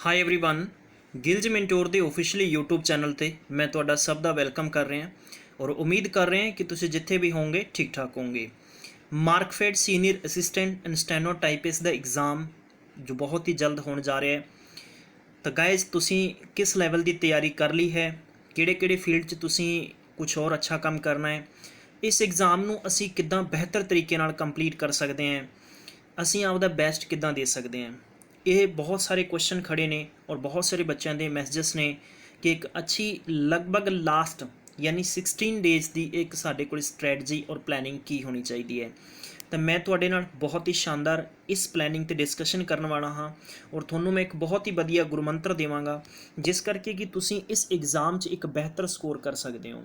Hi everyone, गिल्ज mentor ਦੇ officially YouTube channel ਤੇ मैं ਤੁਹਾਡਾ ਸਭ ਦਾ ਵੈਲਕਮ ਕਰ ਰਿਹਾ और उम्मीद कर रहे हैं कि ਤੁਸੀਂ ਜਿੱਥੇ भी होंगे ठीक ठाक होंगे। Markfed senior assistant and stenotypist ਦਾ एग्ज़ाम जो बहुत ही जल्द होने जा रहा है। तो गाइज ਤੁਸੀਂ किस ਲੈਵਲ ਦੀ ਤਿਆਰੀ ਕਰ ਲਈ ਹੈ, ਕਿਹੜੇ ਫੀਲਡ 'ਚ ਤੁਸੀਂ ਕੁਝ ਹੋਰ ਅੱਛਾ ਕੰਮ ਕਰਨਾ ਹੈ, ਇਸ ਐਗਜ਼ਾਮ ਨੂੰ ਅਸੀਂ ਕਿੱਦਾਂ ਬਿਹਤਰ ਤਰੀਕੇ ਨਾਲ ਕੰਪਲੀਟ ਕਰ ਸਕਦੇ ਹਾਂ, ਅਸੀਂ ਆਪਦਾ ਬੈਸਟ ਕਿੱਦਾਂ ਦੇ ਸਕਦੇ ਹਾਂ। ਇਹ ਬਹੁਤ ਸਾਰੇ ਕੁਐਸਚਨ ਖੜੇ ਨੇ और बहुत सारे बच्चों के मैसेजेस ने कि एक अच्छी लगभग लास्ट यानी 16 डेज़ की एक साढ़े को स्ट्रैटजी और प्लैनिंग की होनी चाहिए है। तो मैं तुहाडे नाल बहुत ही शानदार इस प्लैनिंग ते डिस्कशन करने वाला हाँ और तुहानूं मैं एक बहुत ही वधिया गुरमंत्र देवांगा जिस करके कि तुसीं इस एग्ज़ाम 'च एक बेहतर स्कोर कर सकते हो।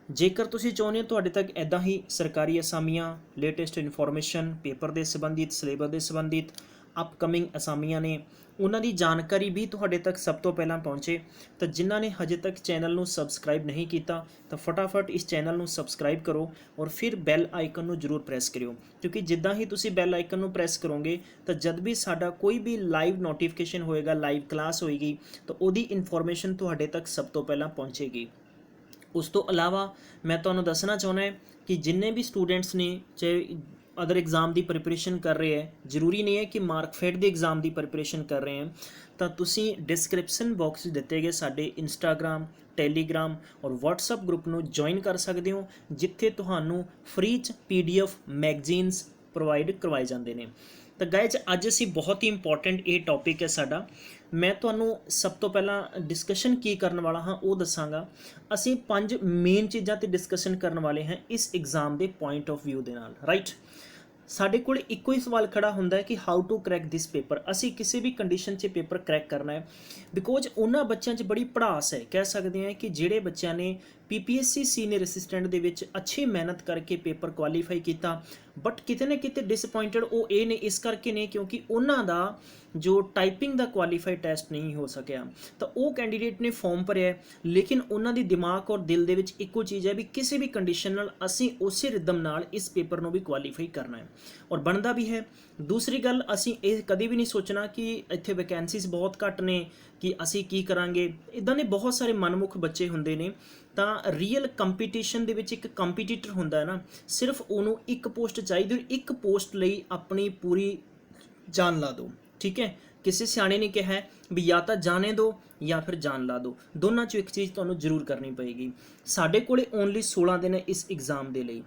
जेकर तुसीं चाहुंदे हो तुहाडे तक ऐदां ही सरकारी असामियां लेटेस्ट इनफॉर्मेशन पेपर के संबंधित सिलेबस के संबंधित अपकमिंग असामियां ने उन्हां दी जानकारी भी तुहाडे तक सब तो पहलां पहुँचे, तो जिन्हां ने हजे तक चैनल नूं सबसक्राइब नहीं किया तो फटाफट इस चैनल नूं सबसक्राइब करो और फिर बैल आइकन नूं जरूर प्रेस करियो, क्योंकि जिद्दां ही तुसीं बैल आइकन नूं प्रेस करोगे तो जब भी साडा कोई भी लाइव नोटिफिकेशन होएगा, लाइव क्लास होएगी, तो उहदी इन्फॉर्मेशन तुहाडे तक सब तो पहलां पहुँचेगी। उस तो अलावा मैं तुहानूं दसना चाहुंदा है कि जिन्ने भी स्टूडेंट्स ने चाहे अदर एग्ज़ाम की प्रिपरेशन कर रहे हैं, जरूरी नहीं है कि मार्कफेड के एग्ज़ाम की प्रिपरेशन कर रहे हैं, तो तुसी डिस्क्रिप्शन बॉक्स दिते गए साडे इंस्टाग्राम टैलीग्राम और व्हाट्सअप ग्रुप नूं ज्वाइन कर सकते हो, जिथे तुहानूं फ्री च PDF मैगजीन्स प्रोवाइड करवाए जाते हैं। तो गाइज अज असी बहुत ही इंपॉर्टेंट ये टॉपिक है साडा, मैं तुहानूं सब तो पहला डिस्कशन की करने वाला हाँ वो दसांगा। असी 5 मेन चीज़ां ते डिस्कशन करने वाले हैं इस एग्ज़ाम के पॉइंट ऑफ व्यू दे नाल, राइट। साढ़े कोल इक्को ही सवाल खड़ा होंदा है कि how to crack this paper, असी किसी भी कंडीशन च पेपर क्रैक करना है, बिकॉज उन्होंने बच्चों च बड़ी पढ़ास है, कह सकते हैं कि जिहड़े बच्चों ने PPSC सीनियर असिस्टेंट दे विच अच्छी मेहनत करके पेपर क्वालीफाई किया बट किते ना किते डिसअपॉइंटेड वो ये ने इस करके ने क्योंकि उन्हों का जो टाइपिंग का क्वालीफाई टैसट नहीं हो सकिया, तो वो कैंडीडेट ने फॉर्म भरिया लेकिन उन्होंने दिमाग और दिल दे विच इक्को चीज़ है भी किसी भी कंडीशन नाल असी उस रिदम नाल इस पेपर को भी क्वालीफाई करना है और बनता भी है। दूसरी गल असी ये कभी भी नहीं सोचना कि इत्थे वैकेंसीज बहुत घट ने कि असी की करांगे, इदां ने बहुत सारे मनमुख बच्चे हुंदे ने। तो रीयल कंपीटीशन दे विच एक कंपीटीटर हुंदा है ना, सिर्फ उन्होंने एक पोस्ट चाहिए, एक पोस्ट लई अपनी पूरी जान ला दो, ठीक है। किसी सियाणे ने कहा है भी या तो जाने दो या फिर जान ला दो, दोनों चों एक चीज़ तुहानूं जरूर करनी पएगी। साडे कोले ओनली 16 दिन है इस एग्ज़ाम के लिए,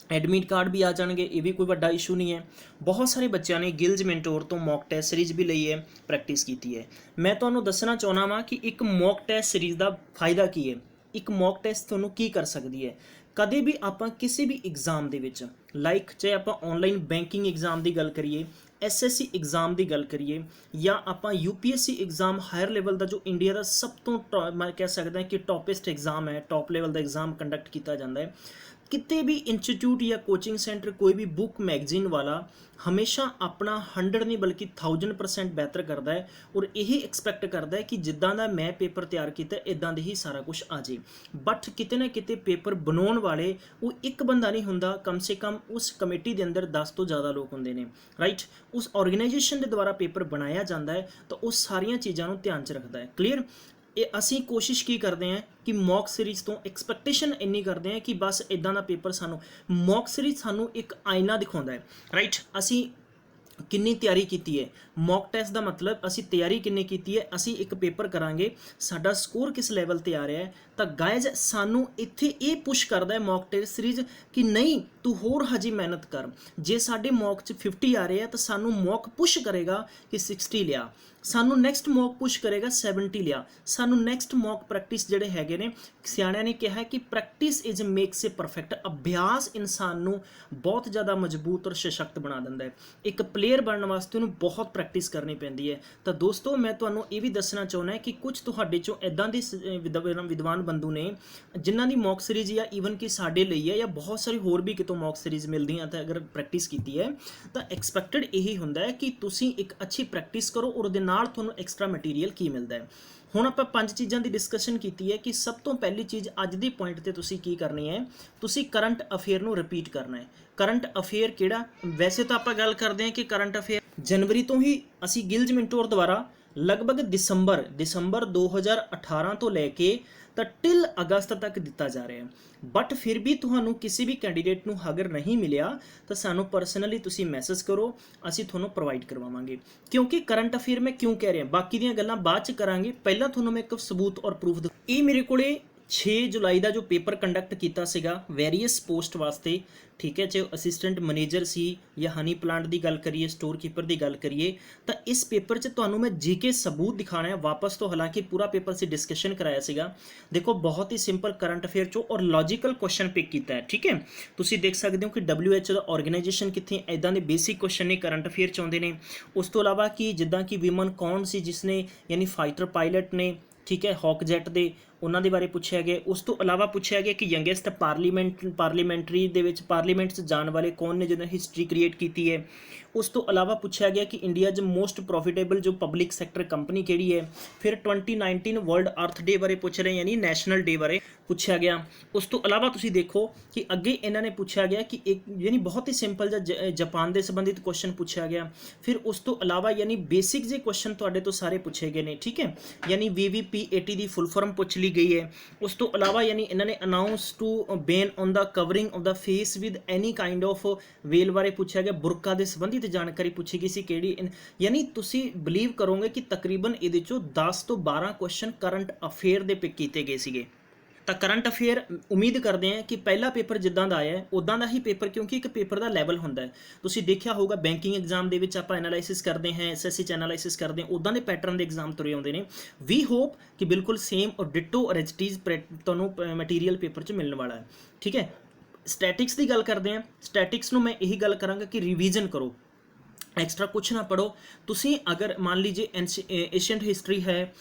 एडमिट कार्ड भी आ जाएंगे, ये भी कोई बड़ा इशू नहीं है। बहुत सारे बच्चों ने गिल्ज मेंटोर तो मॉक टेस्ट सीरीज़ भी ली है, प्रैक्टिस की है। मैं तुहानूं दसना चाहना वा कि एक मॉक टेस्ट सीरीज़ का फायदा की है, एक मॉक टेस्ट तुहानूं की कर सकती है। कदे भी आप किसी भी एग्ज़ाम के विच लाइक चाहे आप ऑनलाइन बैंकिंग एग्ज़ाम की गल करिए, SSC एग्ज़ाम की गल करिए या आप UPSC एग्ज़ाम हायर लेवल का जो इंडिया का सब तो मैं कह सकता कि टॉपेस्ट एग्ज़ाम है, टॉप लेवल का एग्ज़ाम कंडक्ट किया जाता है। किते भी इंस्टीट्यूट या कोचिंग सेंटर कोई भी बुक मैगजीन वाला हमेशा अपना 100 नहीं बल्कि 1000% बेहतर करता है और यही एक्सपैक्ट करता है कि जिद्दां दा मैं पेपर तैयार किया इदां दे ही सारा कुछ आ जाए। बट किते ना किते पेपर बनाने वाले वो एक बंदा नहीं हुंदा, कम से कम उस कमेटी के अंदर 10 तो ज़्यादा लोग होंदे ने, राइट। उस ऑर्गेनाइजेशन के द्वारा पेपर बनाया जाता है तो उस सारिया चीज़ों को ध्यान च रखता है। क्लीयर। ये असी कोशिश की करते हैं कि मॉक सीरीज़ तो एक्सपैक्टेशन इन्नी करते हैं कि बस इदां दा पेपर सानू, मॉक सीरीज़ सानू एक आईना दिखाता है, राइट। असी किन्नी तैयारी की है, मॉक टेस्ट का मतलब असी तैयारी किन्नी की है, असी एक पेपर करांगे साडा स्कोर किस लैवल ते आ रहा है। तो गाइज सानू इत्थे ये पुश करता है मॉक टेस्ट सीरीज़ कि नहीं तू होर हजी मेहनत कर, जे साडे मॉक च 50 आ रहे हैं तो सानू मॉक पुश करेगा कि 60 लिया, सानू नैक्सट मॉक पुश करेगा 70 लिया, सानू नैक्सट मॉक प्रैक्टिस जिहड़े हैगे ने, सियाणियां ने कहा कि practice is makes a perfect, अभ्यास इंसान नू बहुत ज़्यादा मजबूत और सशक्त बना दिंदा है। एक प्लेयर बनने वास्ते उन्होंने बहुत प्रैक्टिस करनी पैंदी है। तो दोस्तों मैं तुहानूं ये भी दसना चाहुंदा है कि कुछ तुहाडे चों इदां दे विद्वान बंधु ने जिन्हां दी मॉक सीरीज़ या ईवन कि साडे लई है या बहुत सारी होर भी कितों मॉक सीरीज़ मिलदियां तो अगर प्रैक्टिस की है तो एक्सपैक्टेड यही हुंदा है कि तुसीं एक अच्छी प्रैक्टिस करो और उहदे नाल तुहानूं एक्सट्रा मटीरियल की मिलता है। हुण आपां 5 चीज़ों की डिस्कशन की है कि सब तो पहली चीज़ अज दे पॉइंट ते तुसीं की करनी है, तुसीं करंट अफेयर नूं रिपीट करना है। करंट अफेयर किहड़ा, वैसे तो आपां गल करते हैं कि करंट अफेयर जनवरी तो ही असी गिल्ज मेंटोर द्वारा ਲਗਭਗ ਦਸੰਬਰ 2018 ਤੋਂ ਲੈ ਕੇ ਤਾਂ ਟਿਲ ਅਗਸਤ ਤੱਕ ਦਿੱਤਾ ਜਾ ਰਿਹਾ ਹੈ। ਬਟ ਫਿਰ ਵੀ ਤੁਹਾਨੂੰ ਕਿਸੇ ਵੀ ਕੈਂਡੀਡੇਟ ਨੂੰ ਅਗਰ ਨਹੀਂ ਮਿਲਿਆ ਤਾਂ ਸਾਨੂੰ ਪਰਸਨਲੀ ਤੁਸੀਂ ਮੈਸੇਜ ਕਰੋ, ਅਸੀਂ ਤੁਹਾਨੂੰ ਪ੍ਰੋਵਾਈਡ ਕਰਵਾਵਾਂਗੇ। ਕਿਉਂਕਿ ਕਰੰਟ ਅਫੇਅਰ ਮੈਂ ਕਿਉਂ ਕਹਿ ਰਿਹਾ, ਬਾਕੀ ਦੀਆਂ ਗੱਲਾਂ ਬਾਅਦ ਚ ਕਰਾਂਗੇ, ਪਹਿਲਾਂ ਤੁਹਾਨੂੰ ਮੈਂ ਇੱਕ ਸਬੂਤ ਔਰ ਪ੍ਰੂਫ ਇਹ ਮੇਰੇ ਕੋਲੇ 6 ਜੁਲਾਈ ਦਾ ਜੋ ਪੇਪਰ ਕੰਡਕਟ ਕੀਤਾ ਸੀਗਾ ਵੈਰੀਅਸ ਪੋਸਟ ਵਾਸਤੇ, ਠੀਕ ਹੈ, ਚਾਹੇ ਅਸਿਸਟੈਂਟ ਮੈਨੇਜਰ ਸੀ ਜਾਂ ਹਨੀ ਪਲਾਂਟ ਦੀ ਗੱਲ ਕਰੀਏ, ਸਟੋਰ ਕੀਪਰ ਦੀ ਗੱਲ ਕਰੀਏ, ਤਾਂ ਇਸ ਪੇਪਰ 'ਚ ਤੁਹਾਨੂੰ ਮੈਂ ਜੀਕੇ ਸਬੂਤ ਦਿਖਾਣਾ ਹੈ ਵਾਪਸ ਤੋਂ। ਹਾਲਾਂਕਿ ਪੂਰਾ ਪੇਪਰ ਸੀ ਡਿਸਕਸ਼ਨ ਕਰਾਇਆ ਸੀਗਾ। ਦੇਖੋ ਬਹੁਤ ਹੀ ਸਿੰਪਲ ਕਰੰਟ ਅਫੇਅਰ 'ਚੋਂ ਔਰ ਲੌਜੀਕਲ ਕੁਐਸਚਨ ਪਿਕ ਕੀਤਾ ਹੈ, ਠੀਕ ਹੈ। ਤੁਸੀਂ ਦੇਖ ਸਕਦੇ ਹੋ ਕਿ WHO ਦਾ ਆਰਗੇਨਾਈਜੇਸ਼ਨ ਕਿੱਥੇ, ਇੱਦਾਂ ਦੇ ਬੇਸਿਕ ਕੁਐਸਚਨ ਨੇ ਕਰੰਟ ਅਫੇਅਰ 'ਚ ਆਉਂਦੇ ਨੇ। ਉਸ ਤੋਂ ਇਲਾਵਾ ਕਿ ਜਿੱਦਾਂ ਕਿ ਵਿਮਨ ਕੌਣ ਸੀ ਜਿਸਨੇ, ਯਾਨੀ ਫਾਈਟਰ ਪਾਇਲਟ ਨੇ, ਠੀਕ ਹੈ, ਹੌਕ ਜੈਟ ਦੇ, ਉਹਨਾਂ ਦੇ ਬਾਰੇ ਪੁੱਛਿਆ ਗਿਆ। ਉਸ ਤੋਂ ਇਲਾਵਾ ਪੁੱਛਿਆ ਗਿਆ ਕਿ ਯੰਗੈਸਟ ਪਾਰਲੀਮੈਂਟਰੀ ਦੇ ਵਿੱਚ ਪਾਰਲੀਮੈਂਟ 'ਚ ਜਾਣ ਵਾਲੇ ਕੌਣ ਨੇ ਜਿਹਨਾਂ ਹਿਸਟਰੀ ਕ੍ਰੀਏਟ ਕੀਤੀ ਹੈ। ਉਸ ਤੋਂ ਇਲਾਵਾ ਪੁੱਛਿਆ ਗਿਆ ਕਿ ਇੰਡੀਆ 'ਚ ਮੋਸਟ ਪ੍ਰੋਫਿਟੇਬਲ ਜੋ ਪਬਲਿਕ ਸੈਕਟਰ ਕੰਪਨੀ ਕਿਹੜੀ ਹੈ। ਫਿਰ 2019 ਵਰਲਡ ਅਰਥ ਡੇ ਬਾਰੇ ਪੁੱਛ ਰਹੇ, ਯਾਨੀ ਨੈਸ਼ਨਲ ਡੇ ਬਾਰੇ ਪੁੱਛਿਆ ਗਿਆ। ਉਸ ਤੋਂ ਇਲਾਵਾ ਤੁਸੀਂ ਦੇਖੋ ਕਿ ਅੱਗੇ ਇਹਨਾਂ ਨੇ ਪੁੱਛਿਆ ਗਿਆ ਕਿ ਇੱਕ ਯਾਨੀ ਬਹੁਤ ਹੀ ਸਿੰਪਲ ਜਿਹਾ ਜਾਪਾਨ ਦੇ ਸੰਬੰਧਿਤ ਕੁਐਸਚਨ ਪੁੱਛਿਆ ਗਿਆ। ਫਿਰ ਉਸ ਤੋਂ ਇਲਾਵਾ ਯਾਨੀ ਬੇਸਿਕ ਜਿਹੇ ਕੁਐਸਚਨ ਤੁਹਾਡੇ ਤੋਂ ਸਾਰੇ ਪੁੱਛੇ ਗਏ ਨੇ, ਠੀਕ ਹੈ। ਯਾਨੀ VVP80 ਦੀ ਫੁੱਲ ਫਾਰਮ ਪੁੱਛ ਲਈ ਗਈ ਹੈ। ਉਸ ਤੋਂ ਇਲਾਵਾ ਯਾਨੀ ਇਹਨਾਂ ਨੇ announce to ban on the covering of the face with any kind of veil ਬਾਰੇ ਪੁੱਛਿਆ ਗਿਆ। ਬੁਰਕਾ ਦੇ ਸੰਬੰਧਿਤ ਜਾਣਕਾਰੀ ਪੁੱਛੀ ਗਈ ਸੀ ਕਿਹੜੀ, ਯਾਨੀ ਤੁਸੀਂ ਬਿਲੀਵ ਕਰੋਗੇ ਕਿ ਤਕਰੀਬਨ ਇਹਦੇ ਚੋਂ 10 ਤੋਂ 12 ਕੁਐਸਚਨ ਕਰੰਟ ਅਫੇਅਰ ਦੇ ਪਿਕ ਕੀਤੇ ਗਏ ਸੀਗੇ। ਤਾਂ ਕਰੰਟ ਅਫੇਅਰ ਉਮੀਦ ਕਰਦੇ ਹਾਂ ਕਿ ਪਹਿਲਾ ਪੇਪਰ ਜਿੱਦਾਂ ਦਾ ਆਇਆ ਹੈ ਉੱਦਾਂ ਦਾ ਹੀ ਪੇਪਰ, ਕਿਉਂਕਿ ਇੱਕ ਪੇਪਰ ਦਾ ਲੈਵਲ ਹੁੰਦਾ ਹੈ। ਤੁਸੀਂ ਦੇਖਿਆ ਹੋਊਗਾ ਬੈਂਕਿੰਗ ਐਗਜ਼ਾਮ ਦੇ ਵਿੱਚ ਆਪਾਂ ਐਨਾਲਾਈਸਿਸ ਕਰਦੇ ਹਾਂ, SSC 'ਚ ਐਨਾਲਾਈਸਿਸ ਕਰਦੇ ਹਾਂ, ਉੱਦਾਂ ਦੇ ਪੈਟਰਨ ਦੇ ਐਗਜ਼ਾਮ ਤੁਰੇ ਆਉਂਦੇ ਨੇ। ਵੀ ਹੋਪ ਕਿ ਬਿਲਕੁਲ ਸੇਮ ਔਰ ਡਿਟੋ ਔਰ ਐਚਟੀਜ਼ ਤੁਹਾਨੂੰ ਮਟੀਰੀਅਲ ਪੇਪਰ 'ਚ ਮਿਲਣ ਵਾਲਾ ਹੈ, ਠੀਕ ਹੈ। ਸਟੈਟਿਕਸ ਦੀ ਗੱਲ ਕਰਦੇ ਹਾਂ। ਸਟੈਟਿਕਸ ਨੂੰ ਮੈਂ ਇਹੀ ਗੱਲ ਕਰਾਂਗਾ ਕਿ ਰਿਵੀਜ਼ਨ ਕਰੋ, एक्स्ट्रा कुछ ना पढ़ो। तुसी अगर मान लीजिए एशियंट हिस्टरी है,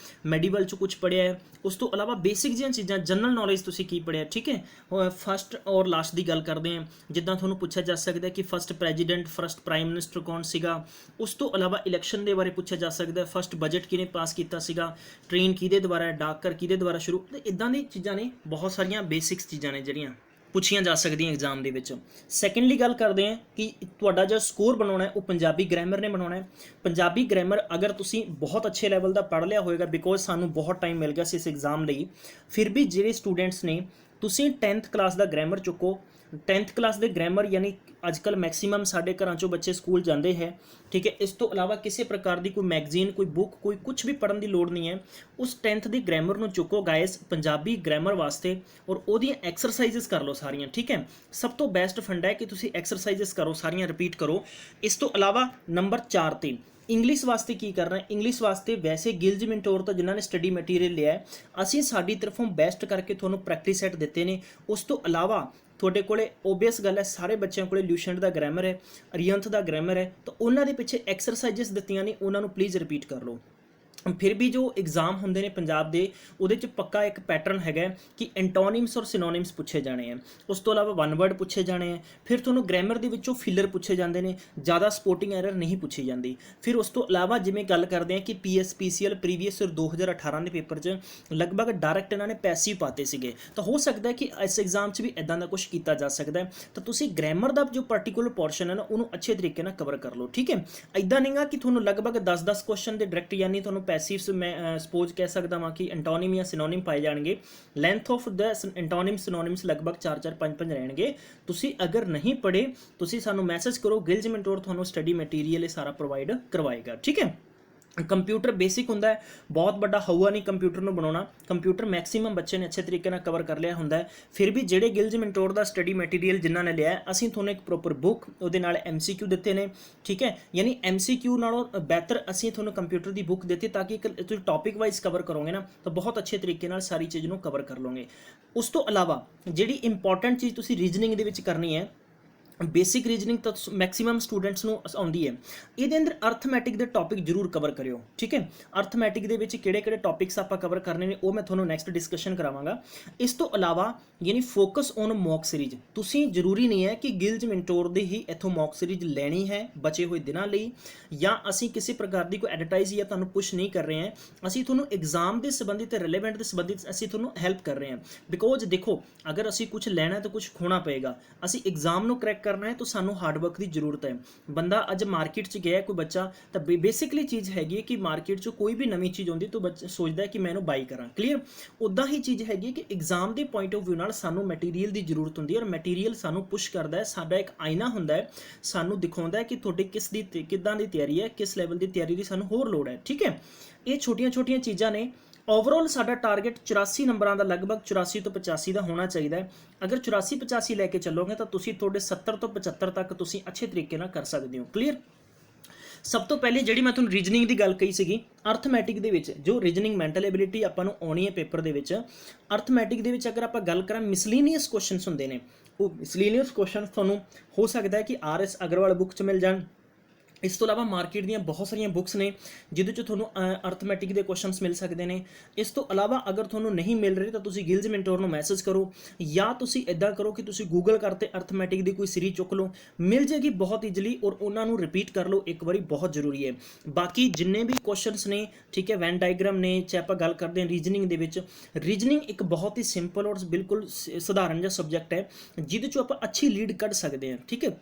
मैडिवल च कुछ पढ़िया है, उस तो अलावा बेसिक जिहियां चीज़ां जनरल नॉलेज तुसी की पढ़िया, ठीक है। फस्ट और लास्ट की गल करते हैं, जिद्दां तुहानूं पुछया जा सकता है कि first president first prime minister कौन सीगा। उस तो अलावा इलैक्शन के बारे पूछा जा सकता है, फस्ट बजट किहने पास किया सीगा, ट्रेन किहदे द्वारा, डाकघर किहदे द्वारा शुरू। इदां दी चीज़ां ने, बहुत सारियां बेसिक्स चीज़ां ने जिहड़ियां ਪੁੱਛੀਆਂ ਜਾ ਸਕਦੀਆਂ ਐਗਜ਼ਾਮ ਦੇ ਵਿੱਚ। ਸੈਕੰਡਲੀ ਗੱਲ ਕਰਦੇ ਹਾਂ ਕਿ ਤੁਹਾਡਾ ਜੋ ਸਕੋਰ ਬਣਾਉਣਾ ਹੈ ਉਹ ਪੰਜਾਬੀ ਗ੍ਰਾਮਰ ਨੇ ਬਣਾਉਣਾ ਹੈ। ਪੰਜਾਬੀ ਗ੍ਰਾਮਰ ਅਗਰ ਤੁਸੀਂ ਬਹੁਤ ਅੱਛੇ ਲੈਵਲ ਦਾ ਪੜ੍ਹ ਲਿਆ ਹੋਏਗਾ, ਬਿਕੋਜ਼ ਸਾਨੂੰ ਬਹੁਤ ਟਾਈਮ ਮਿਲ ਗਿਆ ਸੀ ਇਸ ਐਗਜ਼ਾਮ ਲਈ, ਫਿਰ ਵੀ ਜਿਹੜੇ ਸਟੂਡੈਂਟਸ ਨੇ ਤੁਸੀਂ 10th ਕਲਾਸ ਦਾ ਗ੍ਰਾਮਰ ਚੁੱਕੋ। 10th ਕਲਾਸ ਦੇ ਗ੍ਰਾਮਰ ਯਾਨੀ ਅੱਜ ਕੱਲ੍ਹ ਮੈਕਸੀਮਮ ਸਾਡੇ ਘਰਾਂ 'ਚੋਂ ਬੱਚੇ ਸਕੂਲ ਜਾਂਦੇ ਹੈ, ਠੀਕ ਹੈ। ਇਸ ਤੋਂ ਇਲਾਵਾ ਕਿਸੇ ਪ੍ਰਕਾਰ ਦੀ ਕੋਈ ਮੈਗਜ਼ੀਨ, ਕੋਈ ਬੁੱਕ, ਕੋਈ ਕੁਛ ਵੀ ਪੜ੍ਹਨ ਦੀ ਲੋੜ ਨਹੀਂ ਹੈ। ਉਸ 10th ਦੀ ਗ੍ਰਾਮਰ ਨੂੰ ਚੁੱਕੋ ਗਾਇਸ ਪੰਜਾਬੀ ਗ੍ਰਾਮਰ ਵਾਸਤੇ, ਔਰ ਉਹਦੀਆਂ ਐਕਸਰਸਾਈਜ਼ਸ ਕਰ ਲਓ ਸਾਰੀਆਂ, ਠੀਕ ਹੈ। ਸਭ ਤੋਂ ਬੈਸਟ ਫੰਡ ਹੈ ਕਿ ਤੁਸੀਂ ਐਕਸਰਸਾਈਜ਼ਸ ਕਰੋ, ਸਾਰੀਆਂ ਰਿਪੀਟ ਕਰੋ। ਇਸ ਤੋਂ ਇਲਾਵਾ ਨੰਬਰ 4 ਤੇ ਇੰਗਲਿਸ਼ ਵਾਸਤੇ ਕੀ ਕਰਨਾ ਹੈ। ਇੰਗਲਿਸ਼ ਵਾਸਤੇ ਵੈਸੇ ਗਿਲਜ ਮਿੰਟੋਰ ਤੋਂ ਜਿਨ੍ਹਾਂ ਨੇ ਸਟੱਡੀ ਮਟੀਰੀਅਲ ਲਿਆ ਹੈ, ਅਸੀਂ ਸਾਡੀ ਤਰਫੋਂ ਬੈਸਟ ਕਰਕੇ ਤੁਹਾਨੂੰ ਪ੍ਰੈਕਟਿਸ ਸੈੱਟ ਦਿੱਤੇ ਨੇ। ਉਸ ਤੋਂ ਇਲਾਵਾ ਤੁਹਾਡੇ ਕੋਲੇ ਓਬਵੀਅਸ ਗੱਲ ਹੈ ਸਾਰੇ ਬੱਚਿਆਂ ਕੋਲੇ ਲਿਊਸ਼ੈਂਟ ਦਾ ਗ੍ਰਾਮਰ ਹੈ, ਅਰੀਹੰਤ ਦਾ ਗ੍ਰਾਮਰ ਹੈ, ਤਾਂ ਉਹਨਾਂ ਦੇ ਪਿੱਛੇ ਐਕਸਰਸਾਈਜ਼ਸ ਦਿੱਤੀਆਂ ਨੇ, ਉਹਨਾਂ ਨੂੰ ਪਲੀਜ਼ ਰਿਪੀਟ ਕਰ ਲਓ। ਫਿਰ ਵੀ ਜੋ ਐਗਜ਼ਾਮ ਹੁੰਦੇ ਨੇ ਪੰਜਾਬ ਦੇ, ਉਹਦੇ 'ਚ ਪੱਕਾ ਇੱਕ ਪੈਟਰਨ ਹੈਗਾ ਕਿ ਐਂਟੋਨਿਮਸ ਔਰ ਸਿਨੋਨਿਮਸ ਪੁੱਛੇ ਜਾਣੇ ਆ। ਉਸ ਤੋਂ ਇਲਾਵਾ ਵਨ ਵਰਡ ਪੁੱਛੇ ਜਾਣੇ ਆ। ਫਿਰ ਤੁਹਾਨੂੰ ਗ੍ਰਾਮਰ ਦੇ ਵਿੱਚੋਂ ਫਿਲਰ ਪੁੱਛੇ ਜਾਂਦੇ ਨੇ, ਜ਼ਿਆਦਾ ਸਪੋਰਟਿੰਗ ਐਰਰ ਨਹੀਂ ਪੁੱਛੀ ਜਾਂਦੀ। ਫਿਰ ਉਸ ਤੋਂ ਇਲਾਵਾ ਜਿਵੇਂ ਗੱਲ ਕਰਦੇ ਆ ਕਿ PSPCL ਪ੍ਰੀਵੀਅਸ 2018 ਦੇ ਪੇਪਰ 'ਚ ਲਗਭਗ ਡਾਇਰੈਕਟ ਇਹਨਾਂ ਨੇ ਪੈਸਿਵ ਪਾਤੇ ਸੀਗੇ, ਤਾਂ ਹੋ ਸਕਦਾ ਕਿ ਇਸ ਐਗਜ਼ਾਮ 'ਚ ਵੀ ਇੱਦਾਂ ਦਾ ਕੁਝ ਕੀਤਾ ਜਾ ਸਕਦਾ ਹੈ। ਤਾਂ ਤੁਸੀਂ ਗ੍ਰਾਮਰ ਦਾ ਜੋ ਪਾਰਟੀਕੂਲਰ ਪੋਰਸ਼ਨ ਹੈ ਨਾ, ਉਹਨੂੰ ਅੱਛੇ ਤਰੀਕੇ ਨਾਲ ਕਵਰ ਕਰ ਲਓ, ਠੀਕ ਹੈ। ਇੱਦਾਂ ਨਹੀਂਗਾ ਕਿ ਤੁਹਾਨੂੰ ਲਗਭਗ 10-10 ਕੁਐਸਚਨ ਦੇ ਡਾਇਰੈਕਟ ਯਾਨੀ ਤੁਹਾਨੂੰ ਪੈਸਿਵਸ ਮੈਂ ਸਪੋਜ਼ ਕਹਿ ਸਕਦਾ ਵਾਂ ਕਿ ਐਂਟੋਨਿਮ ਜਾਂ ਸਿਨੋਨਿਮ ਪਾਏ ਜਾਣਗੇ। ਲੈਂਥ ਆਫ ਦ ਐਂਟੋਨਿਮ ਸਿਨੋਨਿਮਸ ਲਗਭਗ 4-4 5-5 ਰਹਿਣਗੇ। ਤੁਸੀਂ ਅਗਰ ਨਹੀਂ ਪੜ੍ਹੇ, ਤੁਸੀਂ ਸਾਨੂੰ ਮੈਸੇਜ ਕਰੋ, ਗਿਲਜ ਮਿੰਟੋਰ ਤੁਹਾਨੂੰ ਸਟੱਡੀ ਮਟੀਰੀਅਲ ਇਹ ਸਾਰਾ ਪ੍ਰੋਵਾਈਡ ਕਰਵਾਏਗਾ, ਠੀਕ ਹੈ। ਕੰਪਿਊਟਰ ਬੇਸਿਕ ਹੁੰਦਾ ਹੈ, ਬਹੁਤ ਵੱਡਾ ਹਊਆ ਨਹੀਂ ਕੰਪਿਊਟਰ ਨੂੰ ਬਣਾਉਣਾ। ਕੰਪਿਊਟਰ ਮੈਕਸੀਮਮ ਬੱਚੇ ਨੇ ਅੱਛੇ ਤਰੀਕੇ ਨਾਲ ਕਵਰ ਕਰ ਲਿਆ ਹੁੰਦਾ ਹੈ। ਫਿਰ ਵੀ ਜਿਹੜੇ ਗਿਲਜ ਮਿੰਟੋਰ ਦਾ ਸਟੱਡੀ ਮਟੀਰੀਅਲ ਜਿਨ੍ਹਾਂ ਨੇ ਲਿਆ, ਅਸੀਂ ਤੁਹਾਨੂੰ ਇੱਕ ਪ੍ਰੋਪਰ ਬੁੱਕ, ਉਹਦੇ ਨਾਲ MCQ ਦਿੱਤੇ ਨੇ, ਠੀਕ ਹੈ। ਯਾਨੀ MCQ ਨਾਲੋਂ ਬਿਹਤਰ ਅਸੀਂ ਤੁਹਾਨੂੰ ਕੰਪਿਊਟਰ ਦੀ ਬੁੱਕ ਦਿੱਤੀ, ਤਾਂ ਕਿ ਤੁਸੀਂ ਟੌਪਿਕ ਵਾਈਜ਼ ਕਵਰ ਕਰੋਗੇ ਨਾ ਤਾਂ ਬਹੁਤ ਅੱਛੇ ਤਰੀਕੇ ਨਾਲ ਸਾਰੀ ਚੀਜ਼ ਨੂੰ ਕਵਰ ਕਰ ਲਓਗੇ। ਉਸ ਤੋਂ ਇਲਾਵਾ ਜਿਹੜੀ ਇੰਪੋਰਟੈਂਟ ਚੀਜ਼ ਤੁਸੀਂ ਰੀਜ਼ਨਿੰਗ ਦੇ ਵਿੱਚ ਕਰਨੀ ਹੈ, बेसिक रीजनिंग तो मैक्सीमम स्टूडेंट्स नूं आउंदी है। ये अंदर अर्थमैटिक के टॉपिक जरूर कवर करियो, ठीक है। अर्थमैटिक दे विच किहड़े-किहड़े टॉपिक्स आपां कवर करने ने वो मैं तुहानूं नैक्सट डिस्कशन करावांगा। इस तो अलावा यानी फोकस ऑन मॉक सीरीज, तुसीं जरूरी नहीं है कि गिल्ज मिंटोर दी ही इत्थों मॉक सीरीज लैनी है बचे हुए दिनां लई, या असीं किसी प्रकार की कोई एडवर्टाइज या तुहानूं पुश नहीं कर रहे हैं। असीं तुहानूं एग्जाम के संबंधित रिलेवेंट के संबंधित असीं तुहानूं हैल्प कर रहे हैं। बिकॉज देखो अगर असीं कुछ लैना तो कुछ खोना पएगा। असीं एग्जाम नूं क्रैक करना है तो सानू हार्डवर्क की जरूरत है। बंदा अज मार्केट च गया कोई बच्चा तो बेसिकली चीज़ हैगी कि मार्केट चो कोई भी नवी चीज़ आती तो बच्चा सोचता है कि मैं इन्हूं बाई करा। क्लीयर उदा ही चीज़ हैगी कि एग्जाम के पॉइंट ऑफ व्यू नाल सानू मैटीरियल की जरूरत होंदी है और मैटीरियल सानू पुश करता है। साडा एक आईना होंदा है, सानू दिखाउंदा है कि तुहाडी किस दी किदां दी तैयारी है, किस लैवल की तैयारी की सानू होर लोड़ है। ठीक है, ये छोटिया छोटिया चीज़ां ने। ओवरऑल साडा टारगेट 84 नंबरों का लगभग 84 तो 85 का होना चाहिए। अगर 84-85 लैके चलोगे तो तुसीं थोड़े 70 तो 75 तक तुसीं अच्छे तरीके नाल कर सकते हो। क्लीयर सब तो पहले जी मैं तुहानूं रीजनिंग की गल कही सी, अर्थमैटिक दे विच जो रीजनिंग मैंटल एबिलिटी आपां नूं आउणी है पेपर दे विच, अर्थमैटिक दे विच अगर आपां गल करां मिसलीनियस क्वेश्चनस हुंदे ने, वो मिसलीनियस क्वेश्चन तुहानूं हो सकता है कि RS अग्रवाल बुक च मिल जाण। इस तो इलावा मार्केट ਦੀਆਂ बहुत सारिया बुक्स ने जिहदे च ਤੁਹਾਨੂੰ अर्थमैटिक के क्वेश्चनस मिल सकते हैं। इस तो अलावा अगर ਤੁਹਾਨੂੰ नहीं मिल रही तो ਤੁਸੀਂ गिल्ज मेंटोर ਨੂੰ मैसेज करो या ਤੁਸੀਂ इदा करो कि ਤੁਸੀਂ गूगल करते अर्थमैटिक की कोई सीरीज चुक लो, मिल जाएगी बहुत ईजली और उन्होंने रिपीट कर लो एक बारी, बहुत जरूरी है। बाकी जिन्ने भी क्वेश्चनस ने, ठीक है, वैन डायग्राम ने, चाहे आप गल करते हैं रीजनिंग के, रीजनिंग एक बहुत ही सिंपल और बिल्कुल सधारण जिहा सबजैक्ट है जिहदे चों आप अच्छी लीड कढ़ सकते हैं। ठीक है,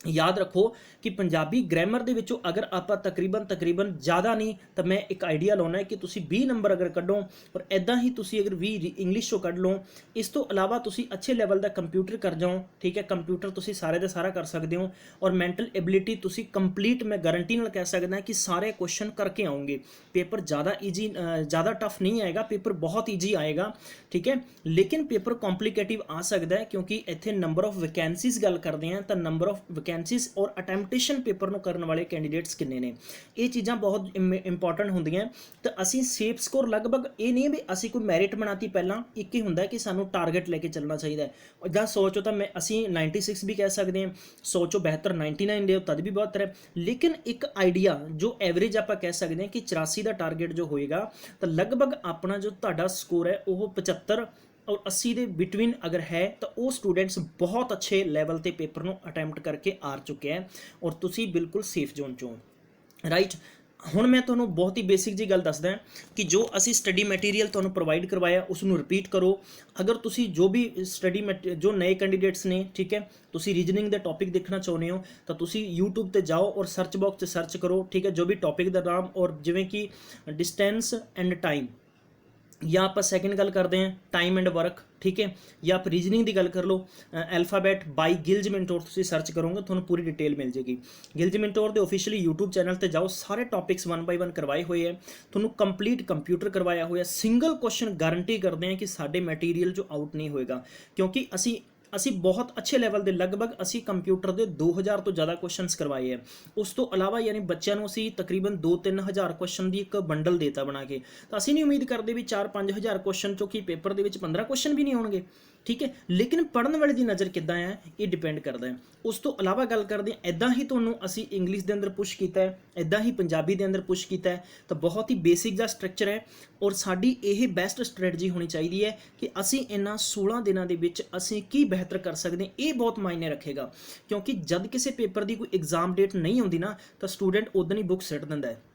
याद रखो कि पंजाबी ग्रैमर दे विचों अगर आप तकरीबन ज़्यादा नहीं तो मैं एक आइडिया लाना है कि तुसी 20 नंबर अगर कढ़ो और इदा ही तुसी अगर 20 इंग्लिश चो कढ़ लो। इस तो अलावा तुसी अच्छे लैवल का कंप्यूटर कर जाओ। ठीक है, कंप्यूटर तुसी सारे का सारा कर सकते हो और मैंटल एबिलिटी तुसी कंप्लीट मैं गारंटी नाल कह सकदा कि सारे क्वेश्चन करके आओगे। पेपर ज़्यादा ईजी ज़्यादा टफ नहीं आएगा, पेपर बहुत ईजी आएगा। ठीक है, लेकिन पेपर कॉम्प्लीकेटिव आ सकता है क्योंकि इत्थे नंबर ऑफ वैकेंसीज गल करते हैं तो नंबर ऑफ वैकेंसीज और अटैम्पटेशन पेपर ਨੂੰ ਕਰਨ वाले कैंडीडेट्स किन्ने ने, ये चीज़ां बहुत इंपॉर्टेंट होंदियां। तो असी सेफ स्कोर लगभग ये नहीं भी असी कोई मैरिट बनाती, पहला एक ही होंदा कि सानू टारगेट लेके चलना चाहिए। जां 100 चो तो मैं असी 96 भी कह सकते हैं, 100 चो बेहतर 99 दे तद भी बेहतर है। लेकिन एक आइडिया जो एवरेज आप कह सकते हैं कि 84 का टारगेट जो होएगा तो लगभग अपना जो तुहाडा स्कोर है वो 75 और 80 के बिटवीन अगर है तो वो स्टूडेंट्स बहुत अच्छे लैवल ते पेपर को अटैम्प्ट करके आ चुके हैं और तुसी बिल्कुल सेफ जोन चो। राइट, हुण मैं तुहानूं बहुत ही बेसिक जी गल दसदा कि जो असी स्टडी मटीरीयल तुहानूं प्रोवाइड करवाया उसनूं रिपीट करो। अगर तुसी जो भी स्टडी जो नए कैंडीडेट्स ने, ठीक है, तुसी रीजनिंग के टॉपिक देखना चाहुंदे हो तो तुसी यूट्यूब ते जाओ और सर्च बॉक्स से सर्च करो। ठीक है, जो भी टॉपिक का नाम और जिवें कि डिस्टेंस एंड टाइम, या आप सैकेंड गल करते हैं टाइम एंड वर्क। ठीक है, या आप रीजनिंग की गल कर लो अल्फाबैट बाई गिल्ज मेंटोर तुसी सर्च करोगे तो पूरी डिटेल मिल जाएगी। गिल्ज मेंटोर के ऑफिशियली यूट्यूब चैनल पर जाओ, सारे टॉपिक्स 1 बाय 1 करवाए हुए हैं, थोनों कंप्लीट कंप्यूटर करवाया हुआ, सिंगल क्वेश्चन गारंटी करते हैं कि साडे मैटीरियल जो आउट नहीं होएगा क्योंकि असी बहुत अच्छे लैवल के लगभग असी कंप्यूटर के 2000 तो ज़्यादा क्वेश्चनस करवाए हैं। उस तो अलावा यानी बच्चों को असी तकरीबन 2-3 हज़ार क्वेश्चन की एक बंडल देता बना के, तो असी नहीं उम्मीद करते भी 4-5 हज़ार क्वेश्चन चो कि पेपर के 15 क्वेश्चन भी नहीं होंगे। ठीक है, लेकिन पढ़ने वाले की नज़र किद्दां है ये डिपेंड करता है। उस तो अलावा गल करते हैं इदा ही तुहानूं असी इंग्लिश के अंदर पुश किया है, इदा ही पंजाबी के अंदर पुश किया है, तो बहुत ही बेसिक जा स्ट्रक्चर है और साडी यह बेस्ट स्ट्रैटजी होनी चाहिए है कि असी इन्हां 16 दिनों के विच असी की बेहतर कर सकते हैं। ये बहुत मायने रखेगा क्योंकि जब किसी पेपर की कोई एग्जाम डेट नहीं होंदी ना तो स्टूडेंट उदन ही बुक सट दिंदा है।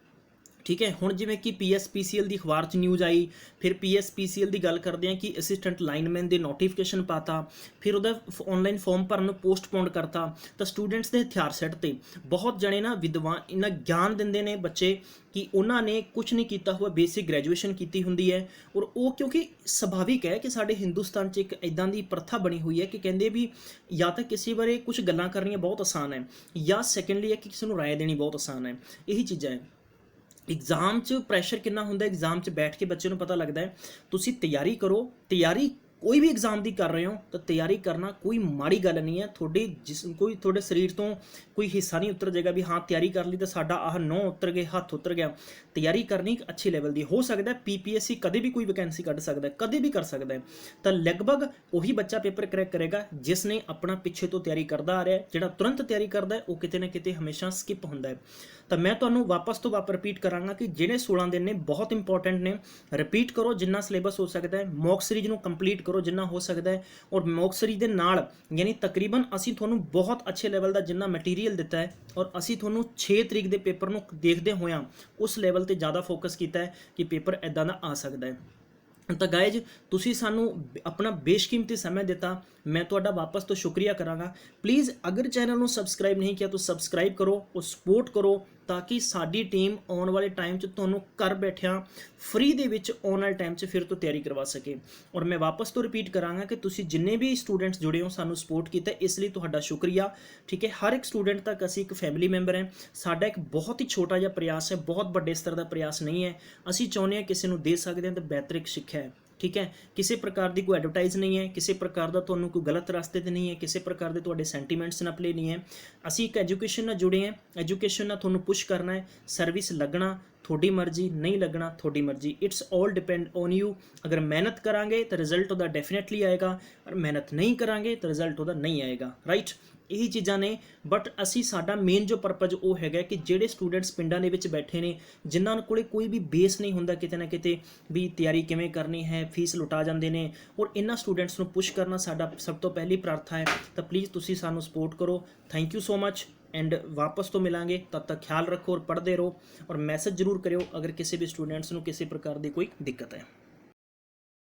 ठीक है, हुण जिवें कि PSPCL की अखबार च न्यूज़ आई, फिर PSPCL की गल करते हैं कि असिस्टेंट लाइनमैन के नोटिफिकेशन पाता, फिर उहदा ऑनलाइन फॉर्म भरन पोस्टपोन करता, तो स्टूडेंट्स के हथियार सैट ते बहुत जने ना विद्वान इन्ना ज्ञान दिंदे ने बच्चे कि उन्होंने कुछ नहीं किया हुआ, बेसिक ग्रैजुएशन की होंदी है और वो क्योंकि सुभाविक है कि साडे हिंदुस्तान च एक इदां दी प्रथा बनी हुई है कि कहंदे भी या तो किसी बारे कुछ गल्लां करनियां बहुत आसान है या सैकेंडली है कि किसी नूं राय देनी बहुत आसान है। यही चीज़ां है। एग्जाम च प्रैशर कितना होंदा, एग्जाम च बैठ के बच्चे को पता लगता है। तुसी तैयारी करो, तैयारी कोई भी एग्जाम की कर रहे हो तो तैयारी करना कोई माड़ी गल नहीं है। थोड़े जिसम कोई थोड़े शरीर तो कोई हिस्सा नहीं उतर जाएगा भी हाँ तैयारी कर ली तो साडा आह नौ उतर गए, हथ उतर गया। तैयारी करनी अच्छी लैवल की हो सकता है। PPSC कदे भी कोई वैकेंसी कढ़ सकता है, कदे भी कर सकता है। तो लगभग वही बच्चा पेपर क्रैक करेगा जिसने अपना पिछे तो तैयारी करता आ रहा है। जिहड़ा तुरंत तैयारी करता है वो किते ना किते हमेशा स्किप होंदा है। तो मैं तुहानूं वापस तो वापस रिपीट करांगा कि जिहड़े 16 दिन ने बहुत इंपॉर्टेंट ने, रिपीट करो जिन्ना सिलेबस हो सकता है, मॉक सीरीज नूं कंप्लीट करो जिन्ना हो सकता है और मॉक सीरीज दे नाल यानी तकरीबन असीं तुहानूं बहुत अच्छे लैवल का जिन्ना मटीरीयल दिता है और असीं तुहानूं 6 तरीक के पेपर नूं देखदे होया उस लैवल ते ज़्यादा फोकस किया है कि पेपर इदां दा आ सकता है। ਤਾਂ ਗਾਇਜ਼ ਤੁਸੀਂ ਸਾਨੂੰ ਆਪਣਾ ਬੇਸ਼ਕੀਮਤੀ ਸਮਾਂ ਦਿੱਤਾ, ਮੈਂ ਤੁਹਾਡਾ ਵਾਪਸ ਤੋਂ ਸ਼ੁਕਰੀਆ ਕਰਾਂਗਾ। ਪਲੀਜ਼ ਅਗਰ ਚੈਨਲ ਨੂੰ ਸਬਸਕ੍ਰਾਈਬ ਨਹੀਂ ਕੀਤਾ ਤਾਂ ਸਬਸਕ੍ਰਾਈਬ ਕਰੋ, ਉਹ ਸਪੋਰਟ ਕਰੋ, ਤਾਂ ਕਿ ਸਾਡੀ ਟੀਮ ਆਉਣ ਵਾਲੇ ਟਾਈਮ 'ਚ ਤੁਹਾਨੂੰ ਘਰ ਬੈਠਿਆਂ ਫ੍ਰੀ ਦੇ ਵਿੱਚ ਆਉਣ ਵਾਲੇ ਟਾਈਮ 'ਚ ਫਿਰ ਤੋਂ ਤਿਆਰੀ ਕਰਵਾ ਸਕੇ। ਔਰ ਮੈਂ ਵਾਪਸ ਤੋਂ ਰਿਪੀਟ ਕਰਾਂਗਾ ਕਿ ਤੁਸੀਂ ਜਿੰਨੇ ਵੀ ਸਟੂਡੈਂਟਸ ਜੁੜੇ ਹੋ ਸਾਨੂੰ ਸਪੋਰਟ ਕੀਤਾ, ਇਸ ਲਈ ਤੁਹਾਡਾ ਸ਼ੁਕਰੀਆ। ਠੀਕ ਹੈ, ਹਰ ਇੱਕ ਸਟੂਡੈਂਟ ਤੱਕ ਅਸੀਂ ਇੱਕ ਫੈਮਿਲੀ ਮੈਂਬਰ ਹੈ। ਸਾਡਾ ਇੱਕ ਬਹੁਤ ਹੀ ਛੋਟਾ ਜਿਹਾ ਪ੍ਰਯਾਸ ਹੈ, ਬਹੁਤ ਵੱਡੇ ਸਤਰ ਦਾ ਪ੍ਰਯਾਸ ਨਹੀਂ ਹੈ। ਅਸੀਂ ਚਾਹੁੰਦੇ ਹਾਂ ਕਿਸੇ ਨੂੰ ਦੇ ਸਕਦੇ ਹਾਂ ਤਾਂ ਬਿਹਤਰ ਇੱਕ ਸਿੱਖਿਆ ਹੈ। ਠੀਕ ਹੈ, ਕਿਸੇ ਪ੍ਰਕਾਰ ਦੀ ਕੋਈ ਐਡਵਰਟਾਈਜ਼ ਨਹੀਂ ਹੈ, ਕਿਸੇ ਪ੍ਰਕਾਰ ਦਾ ਤੁਹਾਨੂੰ ਕੋਈ ਗਲਤ ਰਸਤੇ 'ਤੇ ਨਹੀਂ ਹੈ, ਕਿਸੇ ਪ੍ਰਕਾਰ ਦੇ ਤੁਹਾਡੇ ਸੈਂਟੀਮੈਂਟਸ ਨਾਲ ਪਲੇ ਨਹੀਂ ਹੈ। ਅਸੀਂ ਇੱਕ ਐਜੂਕੇਸ਼ਨ ਨਾਲ ਜੁੜੇ ਹਾਂ, ਐਜੂਕੇਸ਼ਨ ਨਾਲ ਤੁਹਾਨੂੰ ਪੁਸ਼ ਕਰਨਾ ਹੈ। ਸਰਵਿਸ ਲੱਗਣਾ ਤੁਹਾਡੀ ਮਰਜ਼ੀ, ਨਹੀਂ ਲੱਗਣਾ ਤੁਹਾਡੀ ਮਰਜ਼ੀ, it's all depend on you. ਅਗਰ ਮਿਹਨਤ ਕਰਾਂਗੇ ਤਾਂ ਰਿਜ਼ਲਟ ਉਹਦਾ ਡੈਫੀਨੇਟਲੀ ਆਏਗਾ, ਔਰ ਮਿਹਨਤ ਨਹੀਂ ਕਰਾਂਗੇ ਤਾਂ ਰਿਜ਼ਲਟ ਉਹਦਾ ਨਹੀਂ ਆਏਗਾ। ਰਾਈਟ, ਇਹੀ ਚੀਜ਼ਾਂ ਨੇ। ਬਟ ਅਸੀਂ ਸਾਡਾ ਮੇਨ ਜੋ ਪਰਪਸ ਉਹ ਹੈਗਾ ਕਿ ਜਿਹੜੇ ਸਟੂਡੈਂਟਸ ਪਿੰਡਾਂ ਦੇ ਵਿੱਚ ਬੈਠੇ ਨੇ, ਜਿਨ੍ਹਾਂ ਕੋਲੇ ਕੋਈ ਵੀ ਬੇਸ ਨਹੀਂ ਹੁੰਦਾ ਕਿਤੇ ਨਾ ਕਿਤੇ ਵੀ ਤਿਆਰੀ ਕਿਵੇਂ ਕਰਨੀ ਹੈ, ਫੀਸ ਲੁਟਾ ਜਾਂਦੇ ਨੇ, ਔਰ ਇਹਨਾਂ ਸਟੂਡੈਂਟਸ ਨੂੰ ਪੁਸ਼ ਕਰਨਾ ਸਾਡਾ ਸਭ ਤੋਂ ਪਹਿਲੀ ਪ੍ਰਾਰਥਨਾ ਹੈ। ਤਾਂ ਪਲੀਜ਼ ਤੁਸੀਂ ਸਾਨੂੰ ਸਪੋਰਟ ਕਰੋ। Thank you so much, and ਵਾਪਸ ਤੋਂ ਮਿਲਾਂਗੇ। ਤਦ ਤੱਕ ਖਿਆਲ ਰੱਖੋ ਔਰ ਪੜ੍ਹਦੇ ਰਹੋ, ਔਰ ਮੈਸੇਜ ਜ਼ਰੂਰ ਕਰਿਓ ਅਗਰ ਕਿਸੇ ਵੀ ਸਟੂਡੈਂਟਸ ਨੂੰ ਕਿਸੇ ਪ੍ਰਕਾਰ ਦੀ ਕੋਈ ਦਿੱਕਤ ਹੈ।